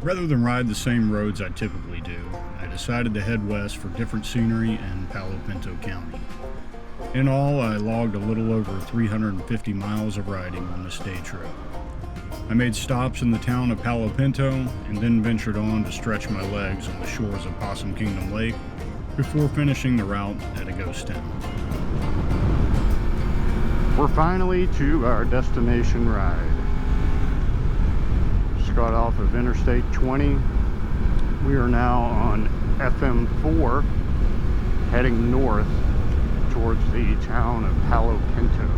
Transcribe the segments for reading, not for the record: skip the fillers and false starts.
Rather than ride the same roads I typically do, I decided to head west for different scenery in Palo Pinto County. In all, I logged a little over 350 miles of riding on this day trip. I made stops in the town of Palo Pinto and then ventured on to stretch my legs on the shores of Possum Kingdom Lake before finishing the route at a ghost town. We're finally to our destination ride. Just got off of Interstate 20. We are now on FM4 heading north towards the town of Palo Pinto.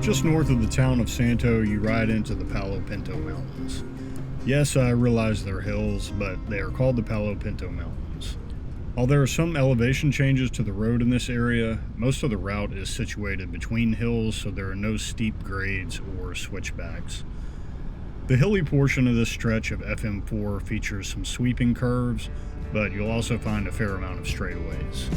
Just north of the town of Santo, you ride into the Palo Pinto Mountains. Yes, I realize they're hills, but they are called the Palo Pinto Mountains. While there are some elevation changes to the road in this area, most of the route is situated between hills, so there are no steep grades or switchbacks. The hilly portion of this stretch of FM4 features some sweeping curves, but you'll also find a fair amount of straightaways.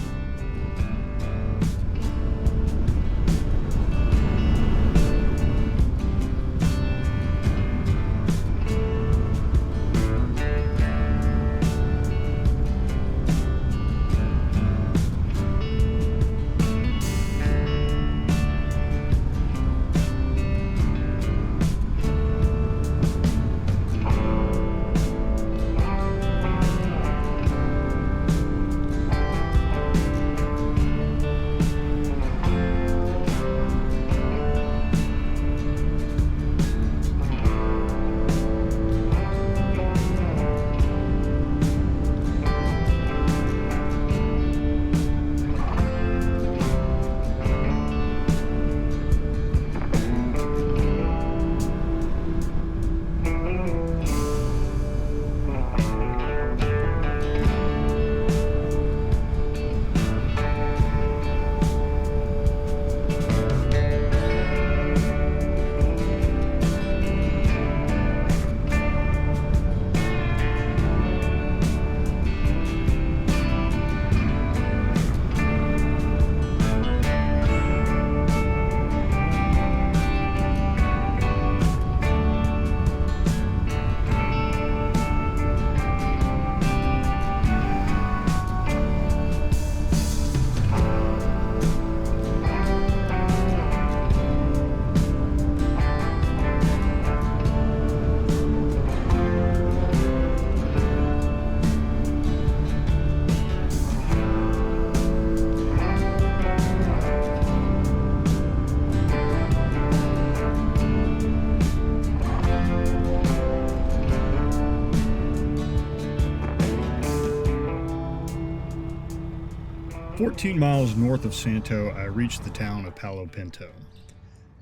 "14 miles north of Santo, I reached the town of Palo Pinto.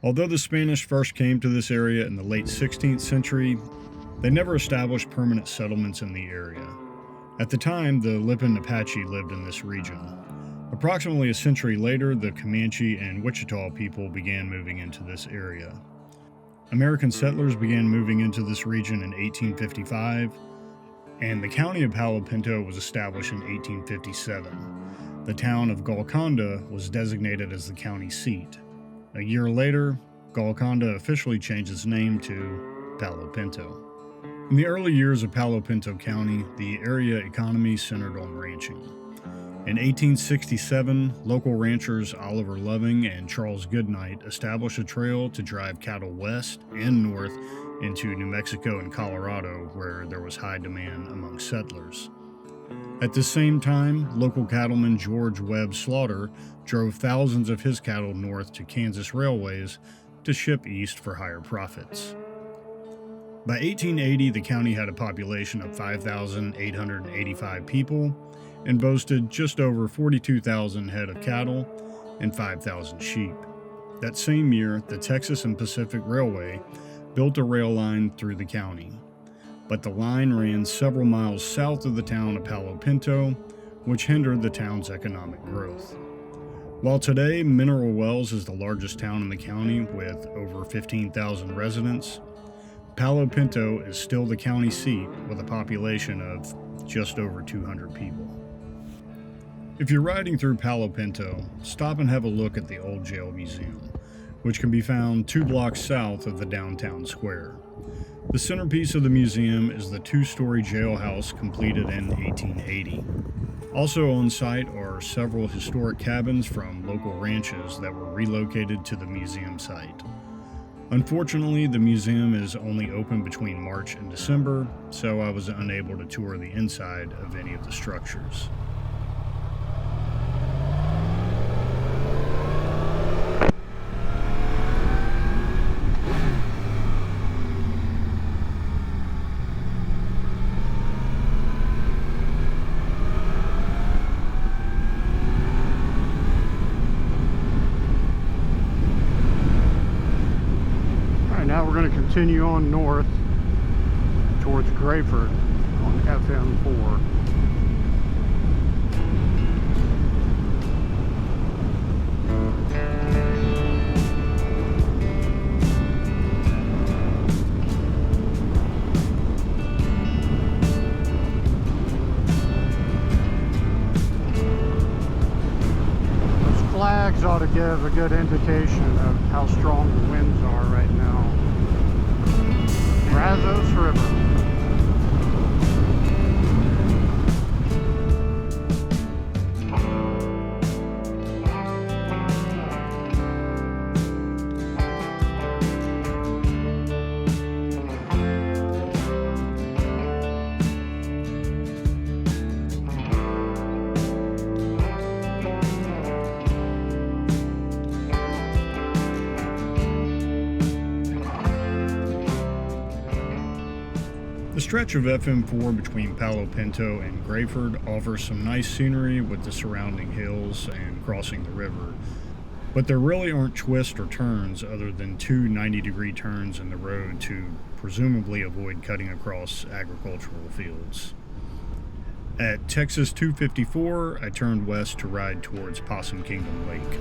Although the Spanish first came to this area in the late 16th century, they never established permanent settlements in the area. At the time, the Lipan Apache lived in this region. Approximately a century later, the Comanche and Wichita people began moving into this area. American settlers began moving into this region in 1855, and the county of Palo Pinto was established in 1857. The town of Golconda was designated as the county seat. A year later, Golconda officially changed its name to Palo Pinto. In the early years of Palo Pinto County, the area economy centered on ranching. In 1867, local ranchers Oliver Loving and Charles Goodnight established a trail to drive cattle west and north into New Mexico and Colorado, where there was high demand among settlers. At the same time, local cattleman George Webb Slaughter drove thousands of his cattle north to Kansas railways to ship east for higher profits. By 1880, the county had a population of 5,885 people and boasted just over 42,000 head of cattle and 5,000 sheep. That same year, the Texas and Pacific Railway built a rail line through the county. but the line ran several miles south of the town of Palo Pinto, which hindered the town's economic growth. While today Mineral Wells is the largest town in the county with over 15,000 residents, Palo Pinto is still the county seat with a population of just over 200 people. If you're riding through Palo Pinto, stop and have a look at the Old Jail Museum, which can be found 2 blocks south of the downtown square. The centerpiece of the museum is the 2-story jailhouse completed in 1880. Also on site are several historic cabins from local ranches that were relocated to the museum site. Unfortunately, the museum is only open between March and December, so I was unable to tour the inside of any of the structures. Now we're going to continue on north towards Grayford on FM4. Those flags ought to give a good indication of how strong the winds are right now. Brazos River. The stretch of FM4 between Palo Pinto and Grayford offers some nice scenery with the surrounding hills and crossing the river, but there really aren't twists or turns other than 2 90-degree turns in the road to presumably avoid cutting across agricultural fields. At Texas 254, I turned west to ride towards Possum Kingdom Lake.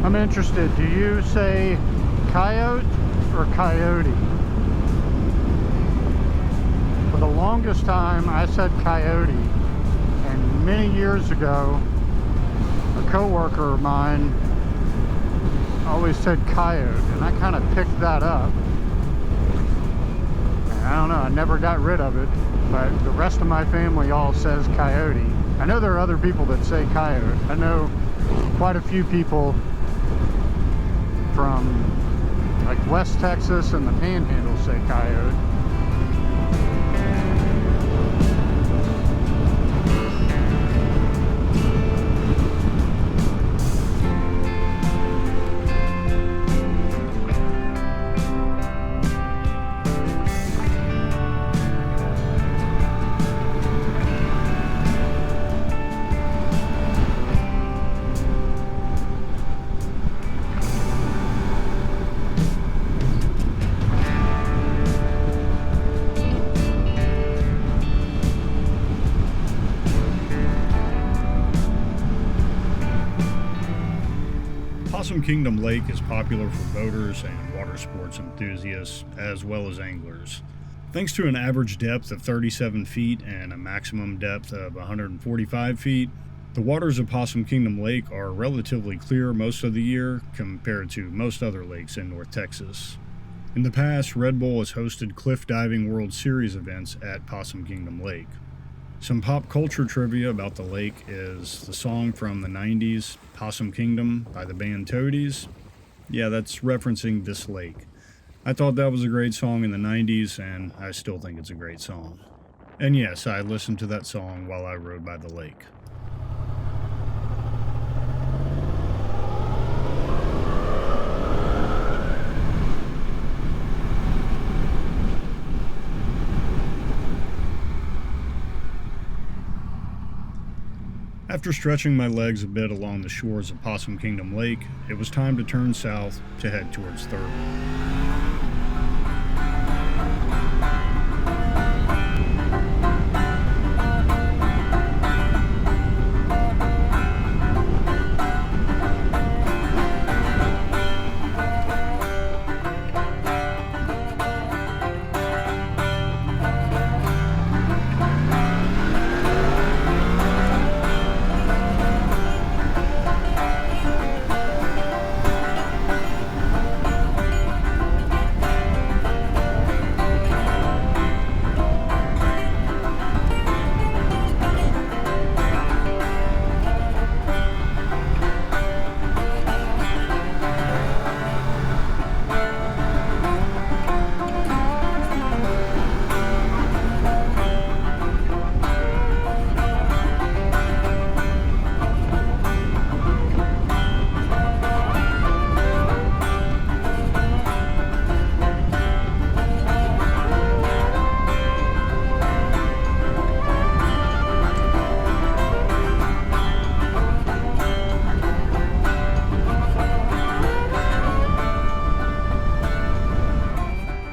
I'm interested, do you say coyote or coyote? For the longest time I said coyote, and many years ago a co-worker of mine always said coyote, and I kind of picked that up. And I don't know, I never got rid of it, but the rest of my family all says coyote. I know there are other people that say coyote. I know quite a few people from like West Texas and the Panhandle say coyote. Possum Kingdom Lake is popular for boaters and water sports enthusiasts, as well as anglers. Thanks to an average depth of 37 feet and a maximum depth of 145 feet, the waters of Possum Kingdom Lake are relatively clear most of the year compared to most other lakes in North Texas. In the past, Red Bull has hosted cliff diving World Series events at Possum Kingdom Lake. Some pop culture trivia about the lake is the song from the 90s, Possum Kingdom by the band Toadies. Yeah, that's referencing this lake. I thought that was a great song in the 90s, and I still think it's a great song. And yes, I listened to that song while I rode by the lake. After stretching my legs a bit along the shores of Possum Kingdom Lake, it was time to turn south to head towards Thurber.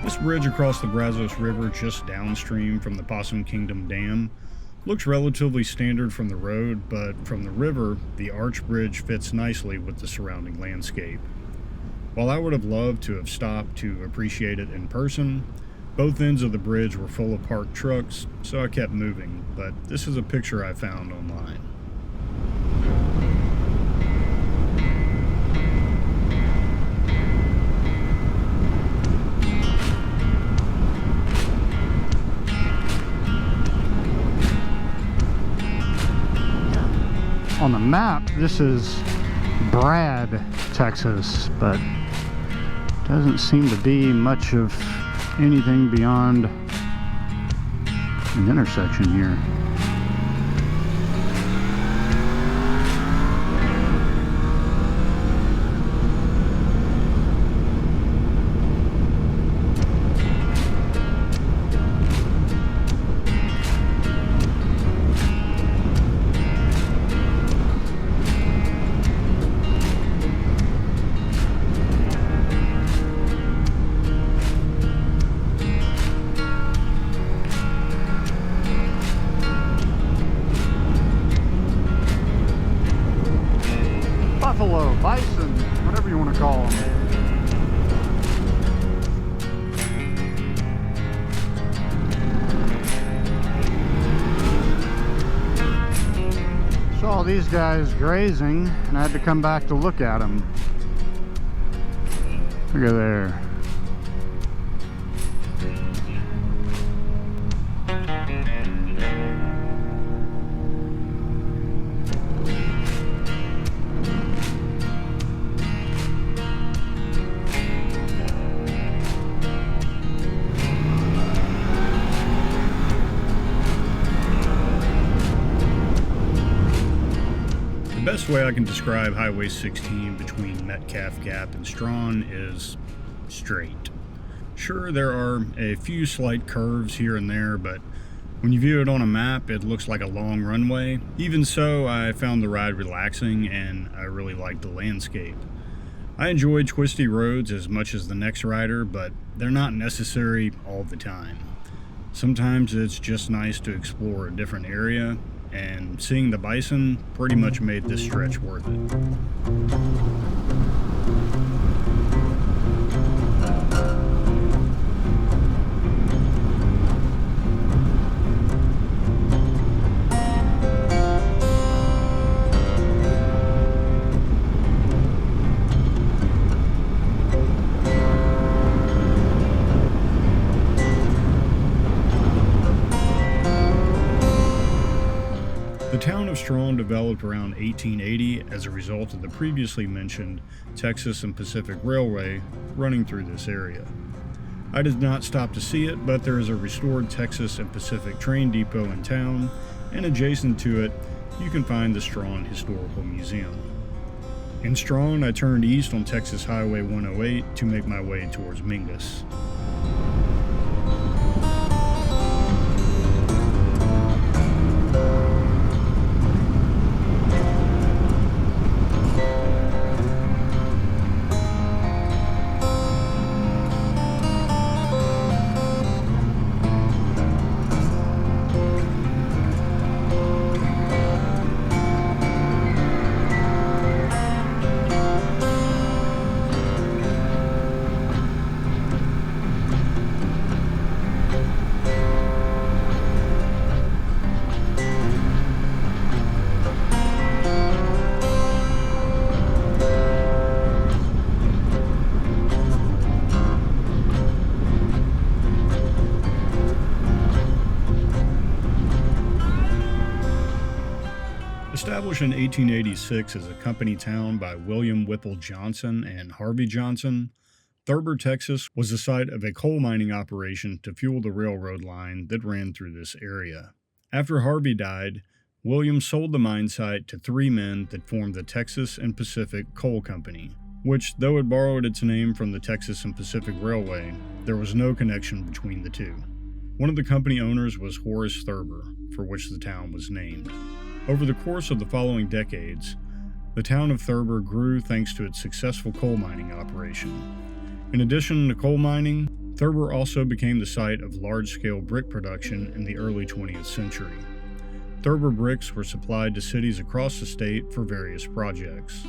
This bridge across the Brazos River just downstream from the Possum Kingdom Dam looks relatively standard from the road, but from the river, the arch bridge fits nicely with the surrounding landscape. While I would have loved to have stopped to appreciate it in person, both ends of the bridge were full of parked trucks, so I kept moving, but this is a picture I found online. On the map, this is Brad, Texas, but doesn't seem to be much of anything beyond an intersection here. Buffalo, bison, whatever you want to call them. Saw these guys grazing and I had to come back to look at them. Look at there. The best way I can describe Highway 16 between Metcalf Gap and Strawn is straight. Sure, there are a few slight curves here and there, but when you view it on a map, it looks like a long runway. Even so, I found the ride relaxing and I really liked the landscape. I enjoy twisty roads as much as the next rider, but they're not necessary all the time. Sometimes it's just nice to explore a different area, and seeing the bison pretty much made this stretch worth it. The town of Strong developed around 1880 as a result of the previously mentioned Texas and Pacific Railway running through this area. I did not stop to see it, but there is a restored Texas and Pacific train depot in town, and adjacent to it, you can find the Strong Historical Museum. In Strong, I turned east on Texas Highway 108 to make my way towards Mingus. Established in 1886 as a company town by William Whipple Johnson and Harvey Johnson, Thurber, Texas was the site of a coal mining operation to fuel the railroad line that ran through this area. After Harvey died, William sold the mine site to three men that formed the Texas and Pacific Coal Company, which, though it borrowed its name from the Texas and Pacific Railway, there was no connection between the two. One of the company owners was Horace Thurber, for which the town was named. Over the course of the following decades, the town of Thurber grew thanks to its successful coal mining operation. In addition to coal mining, Thurber also became the site of large-scale brick production in the early 20th century. Thurber bricks were supplied to cities across the state for various projects.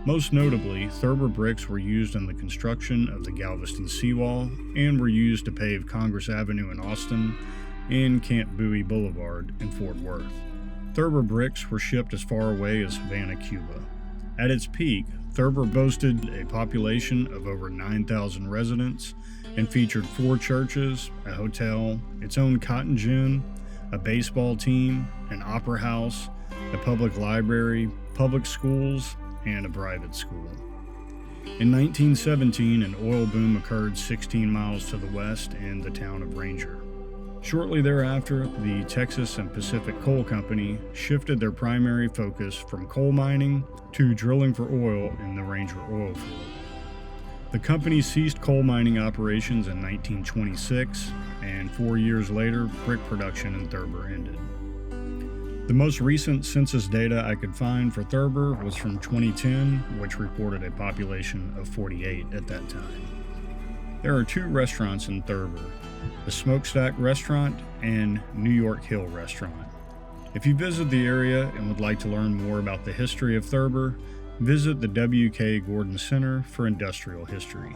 Most notably, Thurber bricks were used in the construction of the Galveston seawall and were used to pave Congress Avenue in Austin and Camp Bowie Boulevard in Fort Worth. Thurber bricks were shipped as far away as Havana, Cuba. At its peak, Thurber boasted a population of over 9,000 residents and featured 4 churches, a hotel, its own cotton gin, a baseball team, an opera house, a public library, public schools, and a private school. In 1917, an oil boom occurred 16 miles to the west in the town of Ranger. Shortly thereafter, the Texas and Pacific Coal Company shifted their primary focus from coal mining to drilling for oil in the Ranger oil field. The company ceased coal mining operations in 1926, and 4 years later, brick production in Thurber ended. The most recent census data I could find for Thurber was from 2010, which reported a population of 48 at that time. There are 2 restaurants in Thurber, the Smokestack Restaurant and New York Hill Restaurant. If you visit the area and would like to learn more about the history of Thurber, visit the W.K. Gordon Center for Industrial History.